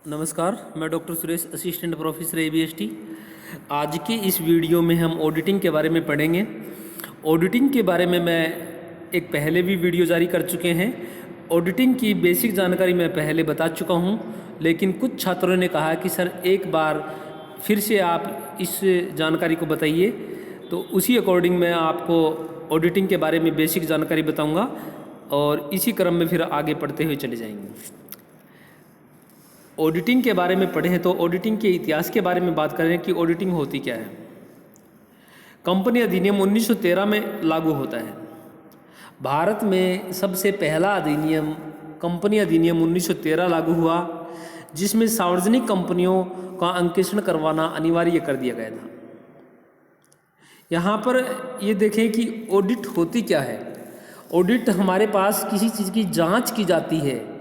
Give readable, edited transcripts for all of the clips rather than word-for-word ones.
नमस्कार, मैं doctor Suresh, assistant professor ABST। आज की इस वीडियो में हम ऑडिटिंग के बारे में पढ़ेंगे। ऑडिटिंग के बारे में मैं एक पहले भी वीडियो जारी कर चुके हैं। ऑडिटिंग की बेसिक जानकारी मैं पहले बता चुका हूं, लेकिन कुछ छात्रों ने कहा कि सर एक बार फिर से आप इस जानकारी को बताइए, तो उसी अकॉर्डिंग मैं आपको ऑडिटिंग के बारे में बेसिक जानकारी बताऊँगा और इसी क्रम में फिर आगे पढ़ते हुए चले जाएंगे। ऑडिटिंग के बारे में पढ़े तो ऑडिटिंग के इतिहास के बारे में बात करें कि ऑडिटिंग होती क्या है। कंपनी अधिनियम 1913 में लागू होता है। भारत में सबसे पहला अधिनियम कंपनी अधिनियम 1913 लागू हुआ, जिसमें सार्वजनिक कंपनियों का अंकेक्षण करवाना अनिवार्य कर दिया गया था। यहाँ पर ये देखें कि ऑडिट होती क्या है। ऑडिट हमारे पास किसी चीज़ की जांच की जाती है,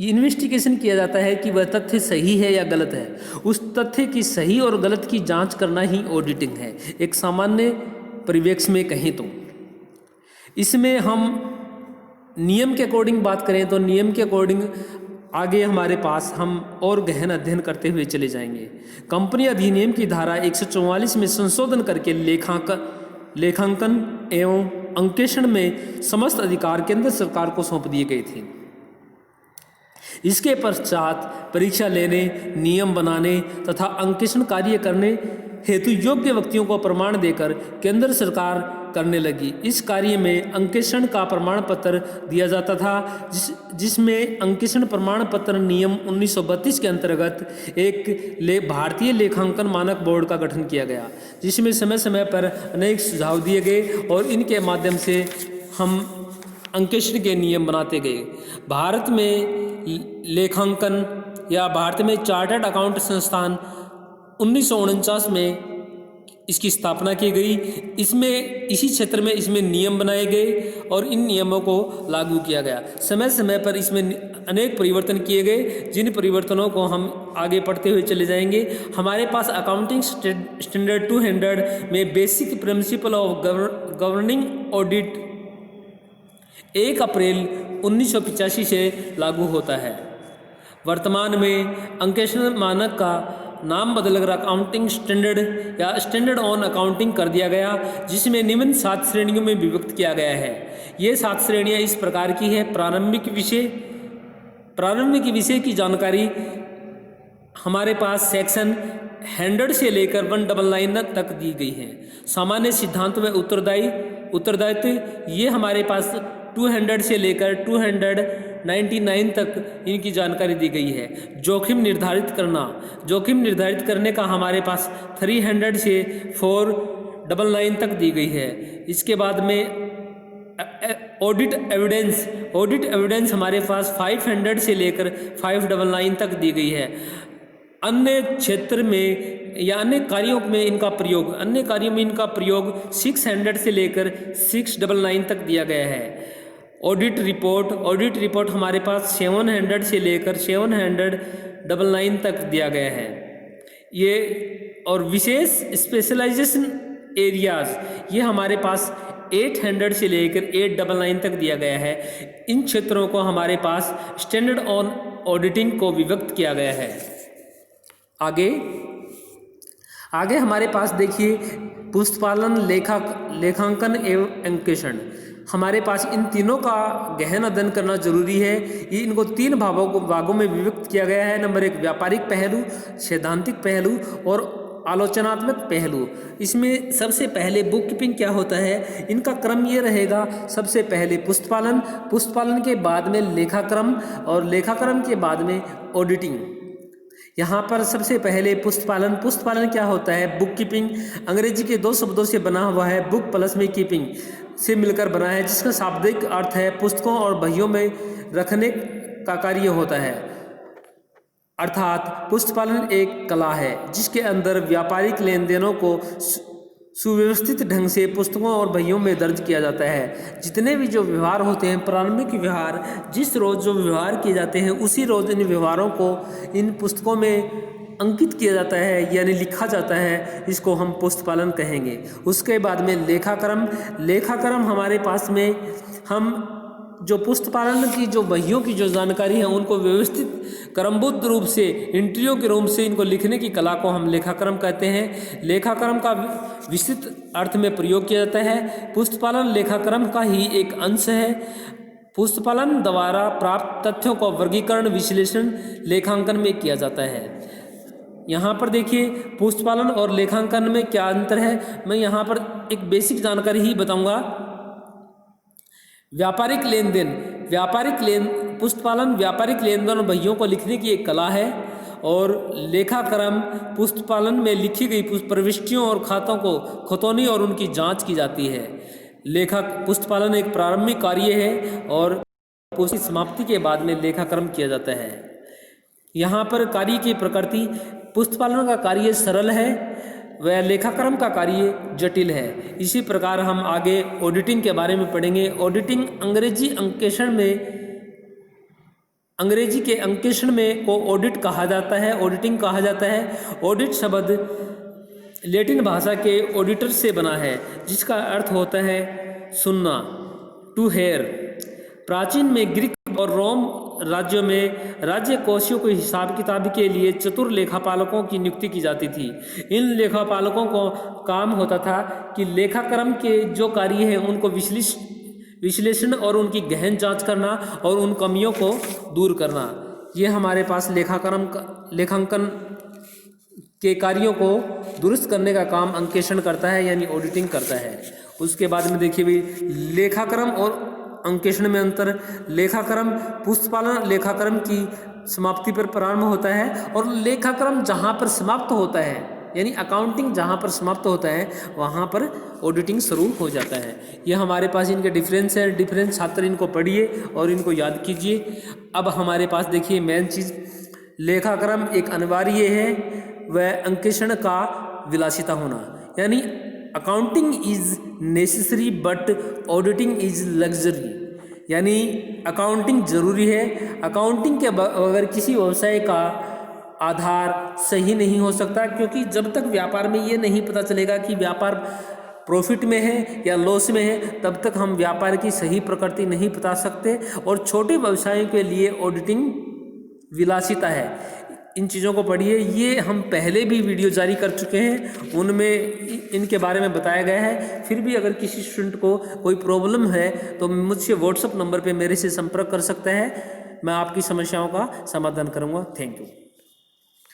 इन्वेस्टिगेशन किया जाता है कि वह तथ्य सही है या गलत है। उस तथ्य की सही और गलत की जांच करना ही ऑडिटिंग है। एक सामान्य परिप्रेक्ष्य में कहें तो इसमें हम नियम के अकॉर्डिंग बात करें तो नियम के अकॉर्डिंग आगे हमारे पास हम और गहन अध्ययन करते हुए चले जाएंगे। कंपनी अधिनियम की धारा 144 में संशोधन करके लेखांकन एवं अंकेक्षण में समस्त अधिकार केंद्र सरकार को सौंप दिए गए थे। इसके पश्चात परीक्षा लेने, नियम बनाने तथा अंकेक्षण कार्य करने हेतु योग्य व्यक्तियों को प्रमाण देकर केंद्र सरकार करने लगी। इस कार्य में अंकेक्षण का प्रमाण पत्र दिया जाता था, जिसमें अंकेक्षण प्रमाण पत्र नियम 1932 के अंतर्गत एक भारतीय लेखांकन मानक बोर्ड का गठन किया गया, जिसमें समय समय पर अनेक सुझाव दिए गए और इनके माध्यम से हम अंकेक्षण के नियम बनाते गए। भारत में लेखांकन या भारत में चार्टर्ड अकाउंट संस्थान 1949 में इसकी स्थापना की गई। इसी क्षेत्र में इसमें नियम बनाए गए और इन नियमों को लागू किया गया। समय समय पर इसमें अनेक परिवर्तन किए गए, जिन परिवर्तनों को हम आगे पढ़ते हुए चले जाएंगे। हमारे पास अकाउंटिंग स्टैंडर्ड 200 में basic principle of governing audit 1 अप्रैल 1985 से लागू होता है। वर्तमान में अंकेक्षण मानक का नाम बदलकर अकाउंटिंग स्टैंडर्ड या स्टैंडर्ड ऑन अकाउंटिंग कर दिया गया, जिसमें निम्न 7 श्रेणियों में विभक्त किया गया है। ये 7 श्रेणियाँ इस प्रकार की है। प्रारंभिक विषय की जानकारी हमारे पास सेक्शन 100 से लेकर 199 तक दी गई है। सामान्य सिद्धांत व उत्तरदायित्व ये हमारे पास 200 से लेकर 299 तक इनकी जानकारी दी गई है। जोखिम निर्धारित करने का हमारे पास 300 से 499 तक दी गई है। इसके बाद में ऑडिट एविडेंस हमारे पास 500 से लेकर 599 तक दी गई है। अन्य क्षेत्र में या अन्य कार्यों में इनका प्रयोग 600 से लेकर 699 तक दिया गया है। ऑडिट रिपोर्ट हमारे पास 700 से लेकर 799 तक दिया गया है। ये और विशेष स्पेशलाइजेशन एरियाज ये हमारे पास 800 से लेकर 899 तक दिया गया है। इन क्षेत्रों को हमारे पास स्टैंडर्ड ऑन ऑडिटिंग को विभक्त किया गया है। आगे हमारे पास देखिए पुस्तपालन, लेखांकन एवं अंकेक्षण। हमारे पास इन तीनों का गहन अध्ययन करना जरूरी है। इनको 3 भागों में विभक्त किया गया है। नंबर 1 व्यापारिक पहलू, सैद्धांतिक पहलू और आलोचनात्मक पहलू। इसमें सबसे पहले बुक कीपिंग क्या होता है, इनका क्रम ये रहेगा। सबसे पहले पुस्तपालन के बाद में लेखाक्रम और लेखाक्रम के बाद में ऑडिटिंग। यहाँ पर सबसे पहले पुस्तपालन क्या होता है। बुक कीपिंग अंग्रेजी के 2 शब्दों से बना हुआ है। बुक प्लस में कीपिंग से मिलकर बना है, जिसका शाब्दिक अर्थ है पुस्तकों और बहियों में रखने का कार्य होता है। अर्थात पुस्तपालन एक कला है जिसके अंदर व्यापारिक लेन देनों को सुव्यवस्थित ढंग से पुस्तकों और बहियों में दर्ज किया जाता है। जितने भी जो व्यवहार होते हैं, प्रारंभिक व्यवहार, जिस रोज जो व्यवहार किए जाते हैं उसी रोज इन व्यवहारों को इन पुस्तकों में अंकित किया जाता है, यानी लिखा जाता है। इसको हम पुस्तपालन कहेंगे। उसके बाद में लेखाक्रम हमारे पास में हम जो पुष्ट पालन की जो बहियों की जो जानकारी है उनको व्यवस्थित क्रमबद्ध रूप से इंट्रियों के रूप से इनको लिखने की कला को हम लेखाक्रम कहते हैं। लेखाक्रम का विस्तृत अर्थ में प्रयोग किया जाता है। पुष्ट पालन लेखाक्रम का ही एक अंश है। पुष्ट पालन द्वारा प्राप्त तथ्यों का वर्गीकरण विश्लेषण लेखांकन में किया जाता है। यहाँ पर देखिए पुष्ट पालन और लेखांकन में क्या अंतर है, मैं यहाँ पर एक बेसिक जानकारी ही बताऊंगा। व्यापारिक लेन देन, पुष्ट पालन व्यापारिक लेन देन बहियों को लिखने की एक कला है और लेखाक्रम पुष्ट पालन में लिखी गई प्रविष्टियों और खातों को खतौनी और उनकी जांच की जाती है। पुष्ट पालन एक प्रारंभिक कार्य है और उसकी समाप्ति के बाद में लेखाक्रम किया जाता है। यहाँ पर कार्य की प्रकृति, पुष्ट पालन का कार्य सरल है वह लेखाक्रम का कार्य जटिल है। इसी प्रकार हम आगे ऑडिटिंग के बारे में पढ़ेंगे। ऑडिटिंग अंग्रेजी के अंकेषण में को ऑडिट कहा जाता है, ऑडिटिंग कहा जाता है। ऑडिट शब्द लैटिन भाषा के ऑडिटर से बना है जिसका अर्थ होता है सुनना, टू हेयर। प्राचीन में ग्रीक और रोम राज्यों में राज्य कोषों के हिसाब किताब के लिए चतुर लेखापालकों की नियुक्ति की जाती थी। इन लेखापालकों को काम होता था कि लेखाक्रम के जो कार्य हैं उनको विश्लेषण और उनकी गहन जांच करना और उन कमियों को दूर करना। ये हमारे पास लेखांकन के कार्यों को दुरुस्त करने का काम अंकेषण करता है यानी ऑडिटिंग करता है। उसके बाद में देखिए भाई लेखाक्रम और अंकेषण में अंतर। लेखाक्रम पुष्ट पालन लेखाक्रम की समाप्ति पर प्रारंभ होता है और लेखाक्रम जहाँ पर समाप्त होता है यानी अकाउंटिंग जहाँ पर समाप्त होता है वहाँ पर ऑडिटिंग शुरू हो जाता है। यह हमारे पास इनके डिफरेंस है। डिफरेंस छात्र इनको पढ़िए और इनको याद कीजिए। अब हमारे पास देखिए मेन चीज़, लेखाक्रम एक अनिवार्य है वह अंकेषण का विलासिता होना, यानी accounting is necessary but auditing is luxury, यानी अकाउंटिंग जरूरी है। अकाउंटिंग के बगैर किसी व्यवसाय का आधार सही नहीं हो सकता, क्योंकि जब तक व्यापार में ये नहीं पता चलेगा कि व्यापार प्रॉफिट में है या लॉस में है तब तक हम व्यापार की सही प्रकृति नहीं बता सकते। और छोटे व्यवसायों के लिए ऑडिटिंग विलासिता है। इन चीज़ों को पढ़िए। ये हम पहले भी वीडियो जारी कर चुके हैं, उनमें इनके बारे में बताया गया है। फिर भी अगर किसी स्टूडेंट को कोई प्रॉब्लम है तो मुझसे व्हाट्सएप नंबर पे मेरे से संपर्क कर सकता है। मैं आपकी समस्याओं का समाधान करूँगा। Thank you.